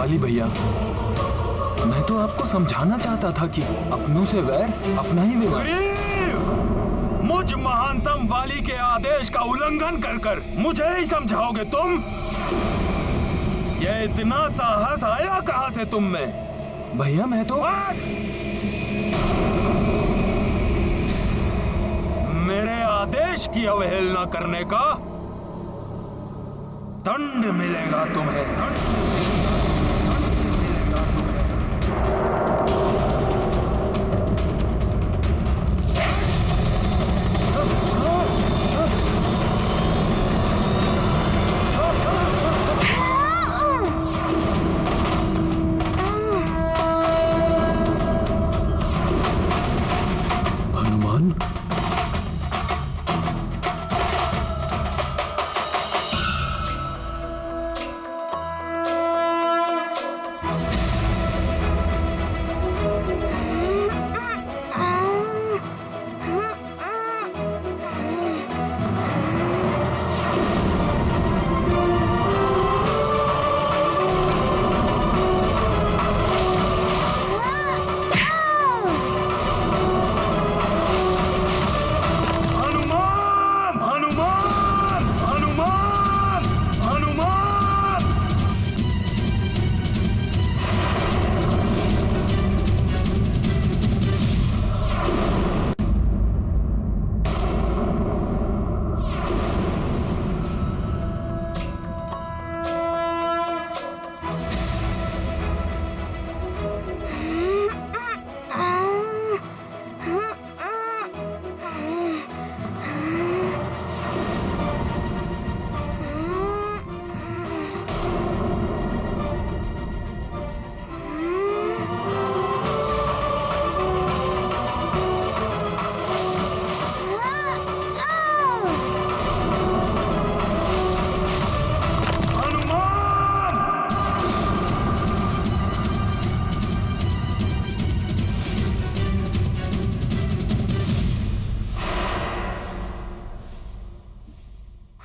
वाली भैया, मैं तो आपको समझाना चाहता था कि अपनों से वैर अपना ही विनाश। मुझ महानतम वाली के आदेश का उल्लंघन कर कर मुझे ही समझाओगे तुम? ये इतना साहस आया कहां से तुम में? भैया मैं तो मेरे आदेश की अवहेलना करने का दंड मिलेगा तुम्हें।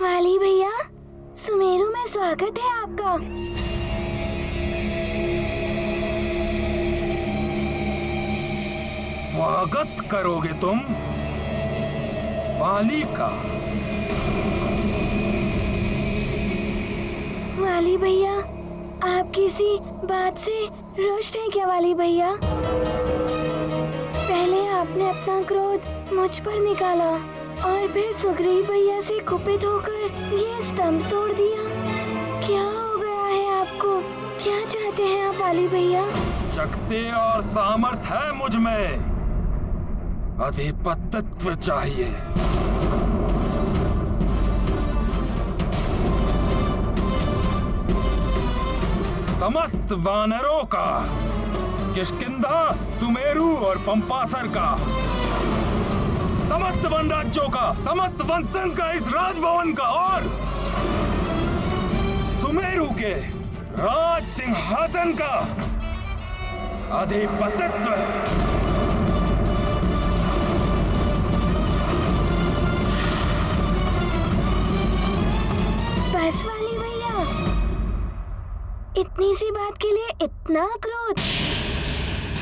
वाली भैया, सुमेरु में स्वागत है आपका। स्वागत करोगे तुम वाली का? वाली भैया, आप किसी बात से रुष्ट हैं क्या वाली भैया? पहले आपने अपना क्रोध मुझ पर निकाला और फिर सुग्रीव भैया से कुपित होकर ये स्तंभ तोड़ दिया। क्या हो गया है आपको? क्या चाहते हैं आप वाली भैया? शक्ति और सामर्थ्य है मुझ में, आधिपत्यत्व चाहिए। समस्त वानरों का, किष्किंधा, सुमेरु और पंपासर का, समस्त वन राज्यों का, समस्त वन संघ का, इस राजभवन का और सुमेरु के राज सिंहासन का आधिपत्यत्व। बस वाली भैया, इतनी सी बात के लिए इतना क्रोध?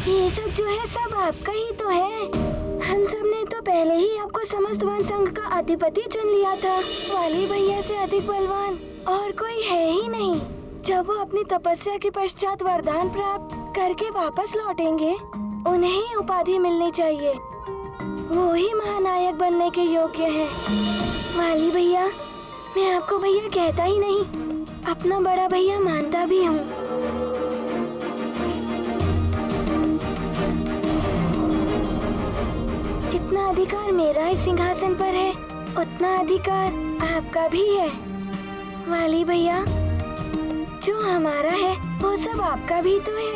ये सब जो है सब आपका ही तो है। हम सब ने तो पहले ही आपको समस्त वन संघ का अधिपति चुन लिया था। वाली भैया से अधिक बलवान और कोई है ही नहीं। जब वो अपनी तपस्या के पश्चात वरदान प्राप्त करके वापस लौटेंगे, उन्हें ही उपाधि मिलनी चाहिए। वो ही महानायक बनने के योग्य हैं। वाली भैया, मैं आपको भैया कहता ही नहीं, अपना बड़ा भैया मानता भी हूँ। जितना अधिकार मेरा इस सिंहासन पर है, उतना अधिकार आपका भी है। वाली भैया, जो हमारा है वो सब आपका भी तो है।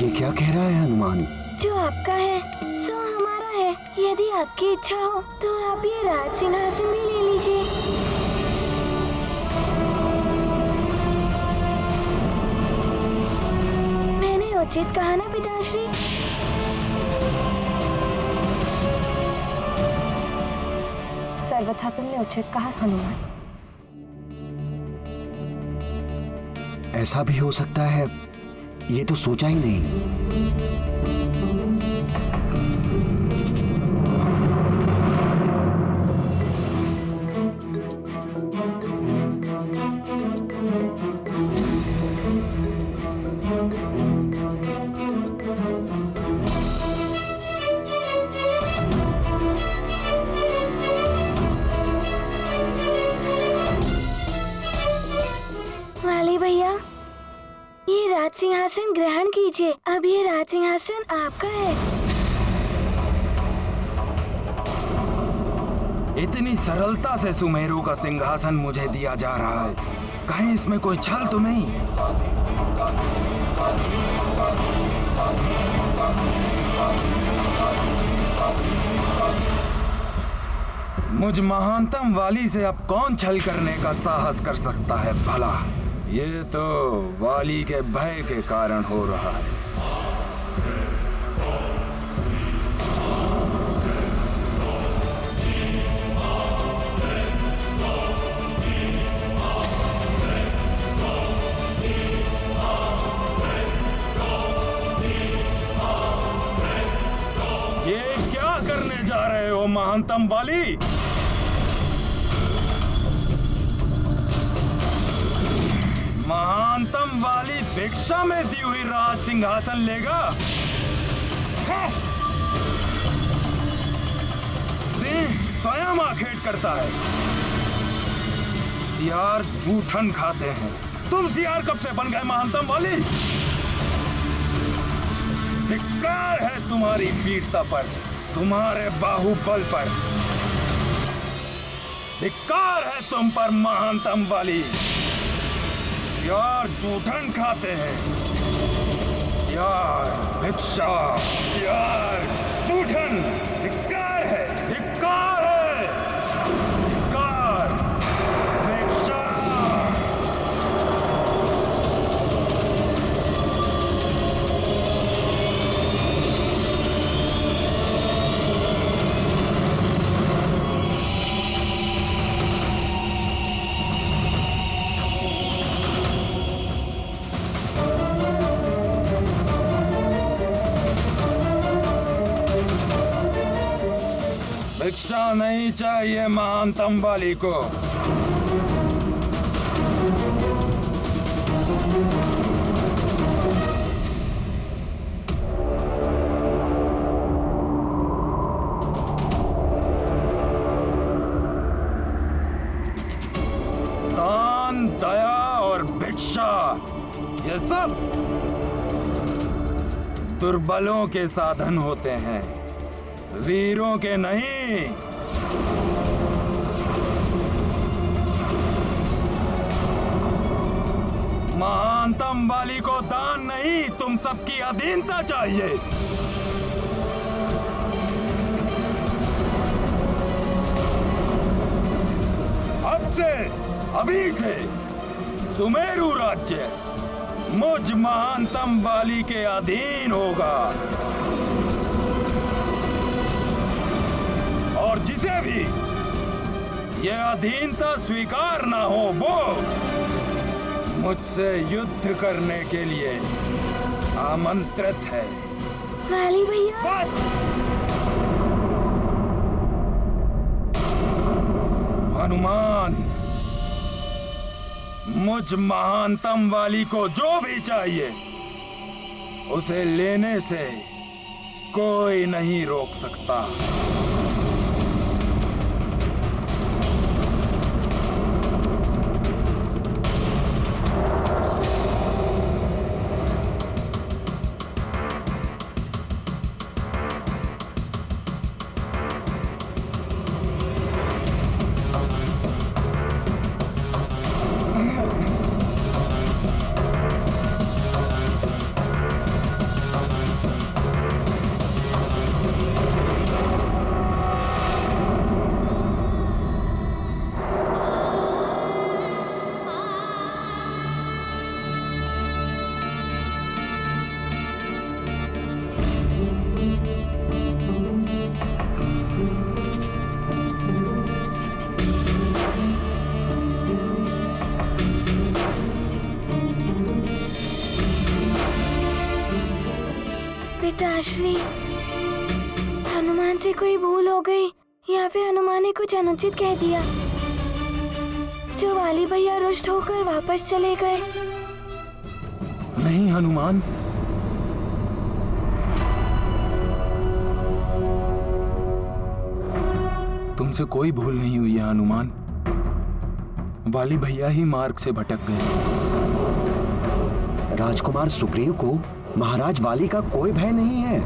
ये क्या कह रहा है हनुमान? जो आपका है सो हमारा है। यदि आपकी इच्छा हो तो आप ये राज सिंहासन भी ले लीजिए। मैंने उचित कहा ना पिताश्री? सर्वथा तुमने उचित कहा हनुमान। ऐसा भी हो सकता है, ये तो सोचा ही नहीं। वाली भैया, ये राज सिंहासन ग्रहण कीजिए। अब ये राज सिंहासन आपका है। इतनी सरलता से सुमेरु का सिंहासन मुझे दिया जा रहा है, कहीं इसमें कोई छल तो नहीं? मुझ महानतम वाली से अब कौन छल करने का साहस कर सकता है भला? ये तो वाली के भय के कारण हो रहा है। ये क्या करने जा रहे हो महानतम वाली? महानतम वाली भिक्षा में दी हुई राज सिंहासन लेगा? सिंह स्वयं आखेट करता है, सियार जूठन खाते हैं। तुम सियार कब से बन गए महानतम वाली? धिक्कार है तुम्हारी वीरता पर, तुम्हारे बाहुबल पर। धिक्कार है तुम पर महानतम वाली। यार जूठन खाते हैं, यार भिक्षा, यार जूठन। धिक्कार है, धिक्कार है, धिक्कार, भिक्षा। भिक्षा नहीं चाहिए महानतम वाली को। दान, दया और भिक्षा, ये सब दुर्बलों के साधन होते हैं, वीरों के नहीं। महानतम वाली को दान नहीं, तुम सबकी अधीनता चाहिए। अब से, अभी से सुमेरु राज्य मुझ महानतम वाली के अधीन होगा। और जिसे भी ये अधीनता स्वीकार ना हो, वो मुझसे युद्ध करने के लिए आमंत्रित है। वाली भैया, बस! हनुमान, मुझ महानतम वाली को जो भी चाहिए उसे लेने से कोई नहीं रोक सकता। पिताश्री, हनुमान से कोई भूल हो गई या फिर हनुमान ने कुछ अनुचित कह दिया जो वाली भैया रुष्ट होकर वापस चले गए। नहीं हनुमान, तुमसे कोई भूल नहीं हुई है हनुमान। वाली भैया ही मार्ग से भटक गए। राजकुमार सुग्रीव को महाराज वाली का कोई भय नहीं है।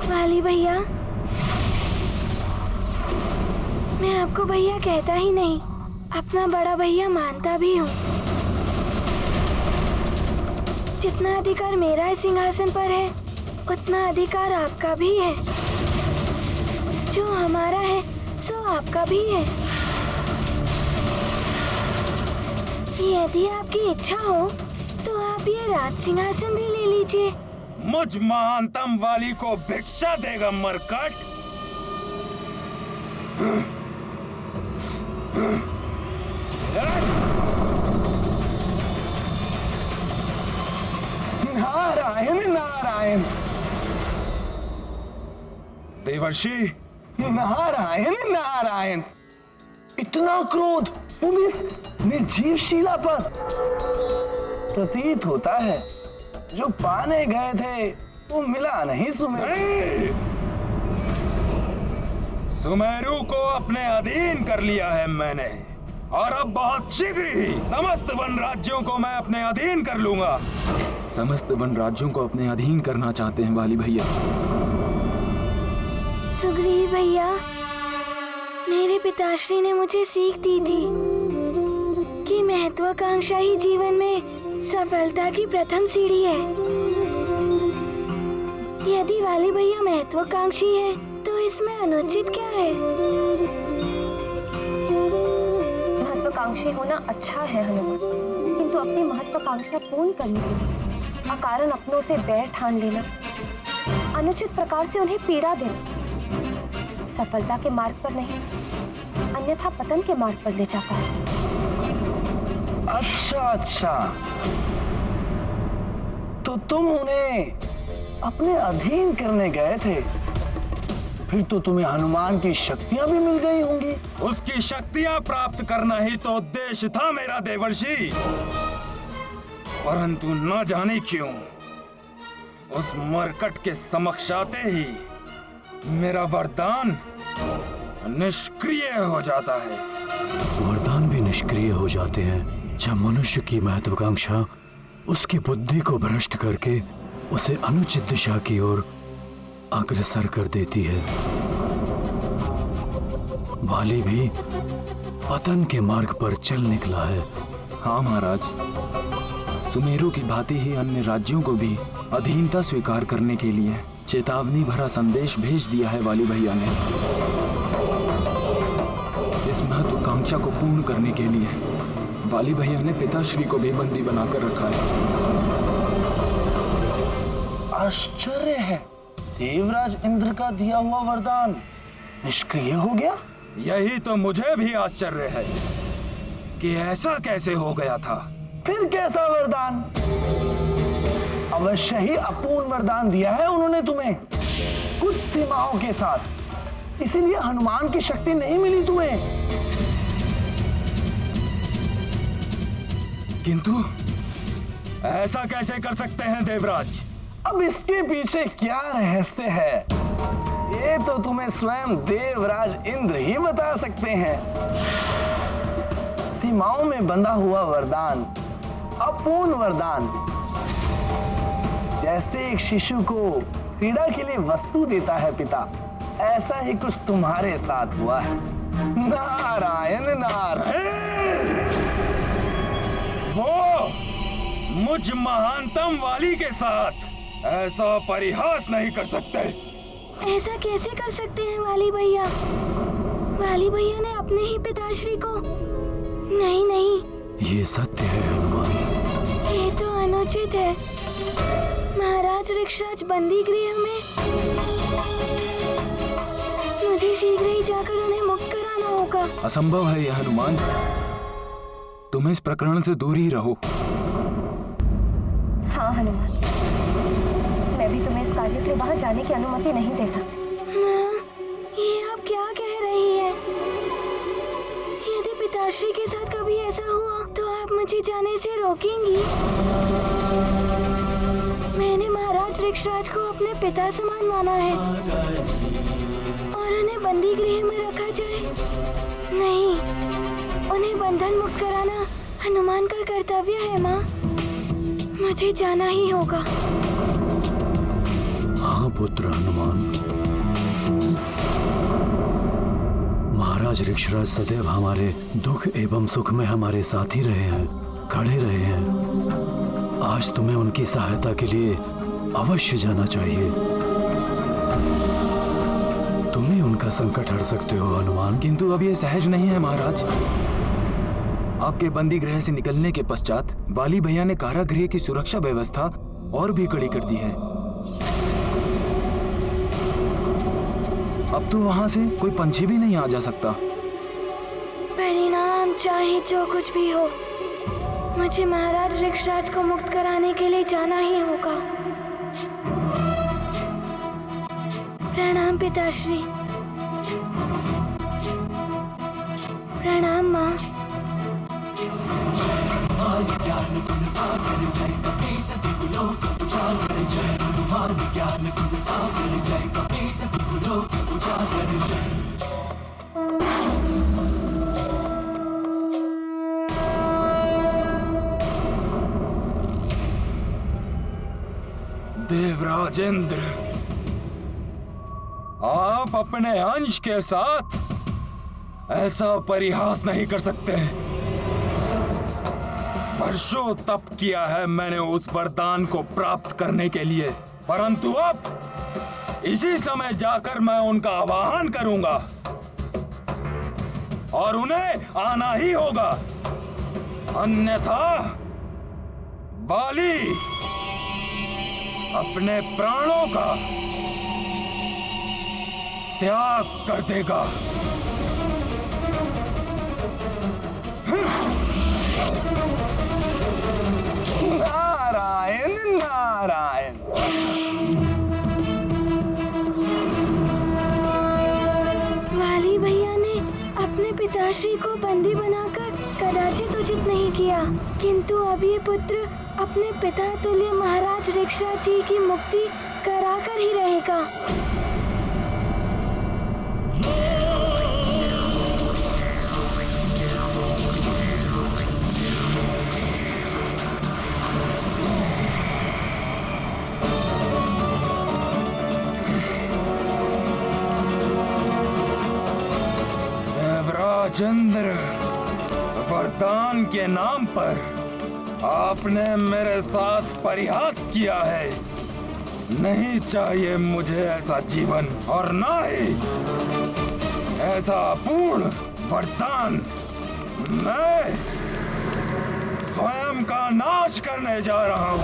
वाली भैया, मैं आपको भैया कहता ही नहीं, अपना बड़ा भैया मानता भी हूँ। जितना अधिकार मेरा इस सिंहासन पर है, उतना अधिकार आपका भी है। जो हमारा है सो आपका भी है। यदि आपकी इच्छा हो तो आप ये राज सिंहासन भी ले लीजिए। मुझ महानतम वाली को भिक्षा देगा मरकट। नारायण नारायण देवर्षि, नारायण नारायण, इतना क्रोध वो भी इस निर्जीव शीला पर। प्रतीत होता है जो पाने गए थे वो मिला नहीं सुमेरु। सुमेरु को अपने अधीन कर लिया है मैंने, और अब बहुत शीघ्र ही समस्त वन राज्यों को मैं अपने अधीन कर लूंगा। समस्त वन राज्यों को अपने अधीन करना चाहते हैं वाली भैया। सुग्रीव भैया, मेरे पिताश्री ने मुझे सीख दी थी कि महत्वाकांक्षा ही जीवन में सफलता की प्रथम सीढ़ी है। यदि वाली भैया महत्वाकांक्षी है तो इसमें अनुचित क्या है? महत्वाकांक्षी होना अच्छा है हनुमान, किंतु अपनी महत्वाकांक्षा पूर्ण करने के लिए अकारण अपनों से बैर ठान लेना, अनुचित प्रकार से उन्हें पीड़ा देना सफलता के मार्ग पर नहीं, अन्यथा पतन के मार्ग पर ले जाता है। अच्छा, तो तुम उन्हें अपने अधीन करने गए थे, फिर तो तुम्हें हनुमान की शक्तियां भी मिल गई होंगी। उसकी शक्तियां प्राप्त करना ही तो उद्देश्य था मेरा देवर्षि, परंतु न जाने क्यों उस मरकट के समक्ष आते ही मेरा वरदान निष्क्रिय हो जाता है। वरदान भी निष्क्रिय हो जाते हैं जब मनुष्य की महत्वाकांक्षा उसकी बुद्धि को भ्रष्ट करके उसे अनुचित दिशा की ओर अग्रसर कर देती है। वाली भी पतन के मार्ग पर चल निकला है। हाँ महाराज, सुमेरु की भांति ही अन्य राज्यों को भी अधीनता स्वीकार करने के लिए चेतावनी भरा संदेश भेज दिया है वाली भैया ने। इस महत्वाकांक्षा को पूर्ण करने के लिए वाली भैया ने पिताश्री को भी बंदी बनाकर रखा है। आश्चर्य है, देवराज इंद्र का दिया हुआ वरदान निष्क्रिय हो गया। यही तो मुझे भी आश्चर्य है कि ऐसा कैसे हो गया था। फिर कैसा वरदान? अवश्य ही अपूर्ण वरदान दिया है उन्होंने तुम्हें, कुछ सीमाओं के साथ, इसीलिए हनुमान की शक्ति नहीं मिली तुम्हें। किंतु ऐसा कैसे कर सकते हैं देवराज? अब इसके पीछे क्या रहस्य है, ये तो तुम्हें स्वयं देवराज इंद्र ही बता सकते हैं। सीमाओं में बंधा हुआ वरदान, अपूर्ण वरदान, जैसे एक शिशु को क्रीड़ा के लिए वस्तु देता है पिता, ऐसा ही कुछ तुम्हारे साथ हुआ है। नारायण नारायण। वो मुझ महानतम वाली के साथ ऐसा परिहास नहीं कर सकते। ऐसा कैसे कर सकते हैं वाली भैया? वाली भैया ने अपने ही पिताश्री को। नहीं नहीं, ये सत्य है हनुमान। ये तो अनुचित है। महाराज ऋक्षराज बंदी गृह में, मुझे शीघ्र ही जाकर उन्हें मुक्त कराना होगा। असंभव है यह हनुमान, तुम इस प्रकरण से दूर ही रहो। हाँ हनुमान, मैं भी तुम्हें इस कार्य के लिए वहां जाने की अनुमति नहीं दे सकती। माँ, ये आप क्या कह रही है? यदि पिताश्री के साथ कभी ऐसा हुआ तो आप मुझे जाने से रोकेंगी? मैंने महाराज ऋक्षराज को अपने पिता समान माना है और उन्हें बंदी गृह में रखा जाए? नहीं, उन्हें बंधन मुक्त कराना हनुमान का कर्तव्य है माँ। मुझे जाना ही होगा। हाँ पुत्र हनुमान, महाराज ऋक्षराज सदैव हमारे दुख एवं सुख में हमारे साथ ही रहे हैं, खड़े रहे हैं। आज तुम्हें उनकी सहायता के लिए अवश्य जाना चाहिए। तुम ही उनका संकट हर सकते हो हनुमान। किंतु अब ये सहज नहीं है महाराज। आपके बंदी गृह से निकलने के पश्चात बाली भैया ने कारागृह की सुरक्षा व्यवस्था और भी कड़ी कर दी है। अब तो वहां से कोई पंछी भी नहीं आ जा सकता। परिणाम चाहे जो कुछ भी हो, मुझे महाराज ऋक्षराज को मुक्त कराने के लिए जाना ही होगा। प्रणाम पिताश्री। प्रणाम माँ। देवराजेंद्र, आप अपने अंश के साथ ऐसा परिहास नहीं कर सकते। वर्षों तप किया है मैंने उस वरदान को प्राप्त करने के लिए, परंतु अब इसी समय जाकर मैं उनका आवाहन करूंगा और उन्हें आना ही होगा, अन्यथा बाली अपने प्राणों का त्याग कर देगा। नारायण नारायण। वाली भैया ने अपने पिताश्री को बंदी बनाकर कदाचित उचित नहीं किया, किंतु अब ये पुत्र अपने पिता तुल्य महाराज ऋक्षराज जी की मुक्ति कराकर ही रहेगा। देवराजेंद्र, वरदान के नाम पर आपने मेरे साथ परिहास किया है। नहीं चाहिए मुझे ऐसा जीवन और ना ही ऐसा अपूर्ण वरदान। मैं स्वयं का नाश करने जा रहा हूं।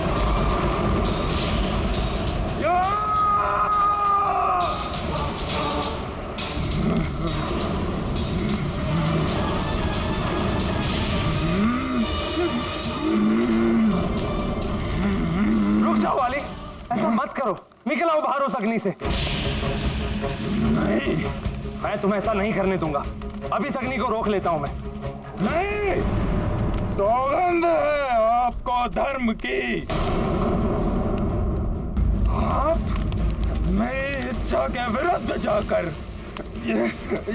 रुक जाओ वाली, ऐसा मत करो। निकल आओ बाहर उस अग्नि से। नहीं, मैं तुम्हें ऐसा नहीं करने दूंगा। अभी इस अग्नि को रोक लेता हूं मैं। नहीं, सौगंध है आपको धर्म की। आप मेरी इच्छा के विरुद्ध जाकर ये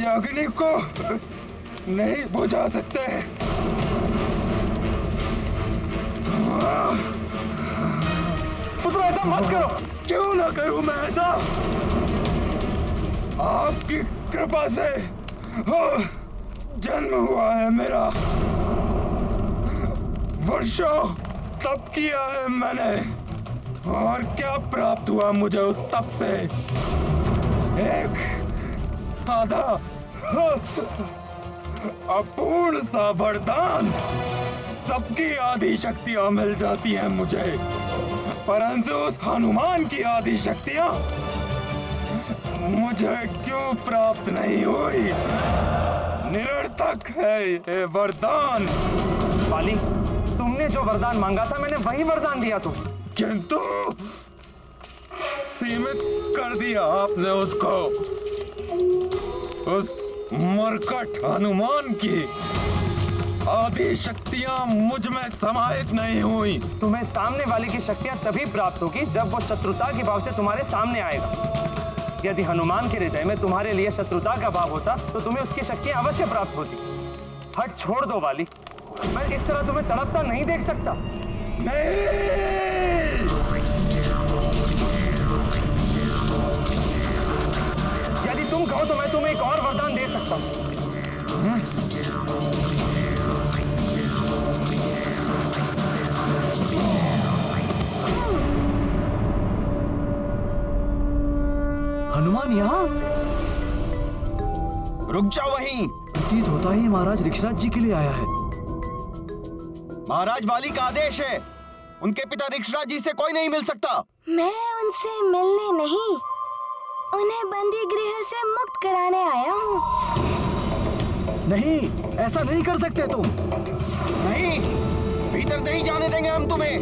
अग्नि को नहीं बुझा सकते। पुत्र ऐसा मत करो। क्यों ना करूं मैं ऐसा? आपकी कृपा से जन्म हुआ है मेरा। वर्षों तप किया है मैंने, और क्या प्राप्त हुआ मुझे उस तप से? एक आधा अपूर्ण सा वरदान। सबकी आदि शक्तियां मिल जाती हैं मुझे, परंतु उस हनुमान की आदि शक्तियां मुझे क्यों प्राप्त नहीं हुई? निरर्थक है ये वरदान। वाली, तुमने जो वरदान मांगा था मैंने वही वरदान दिया। किंतु सीमित कर दिया आपने उसको। उस मरकट हनुमान की आदि शक्तियां मुझ में समाहित नहीं हुई। तुम्हें सामने वाले की शक्तियां तभी प्राप्त होगी जब वो शत्रुता के भाव से तुम्हारे सामने आएगा। यदि हनुमान के हृदय में तुम्हारे लिए शत्रुता का भाव होता तो तुम्हें उसकी शक्तियां अवश्य प्राप्त होती। हट छोड़ दो वाली, मैं इस तरह तुम्हें तड़पता नहीं देख सकता। यदि तुम कहो तो मैं तुम्हें एक और वरदान दे सकता हूं। हनुमान यहाँ? रुक जाओ वहीं। प्रतीत होता ही महाराज ऋक्षराज जी के लिए आया है। महाराज वाली का आदेश है, उनके पिता ऋक्षराज जी से कोई नहीं मिल सकता। मैं उनसे मिलने नहीं, उन्हें बंदी गृह से मुक्त कराने आया हूँ। नहीं, ऐसा नहीं कर सकते तुम। नहीं, भीतर नहीं जाने देंगे हम तुम्हें।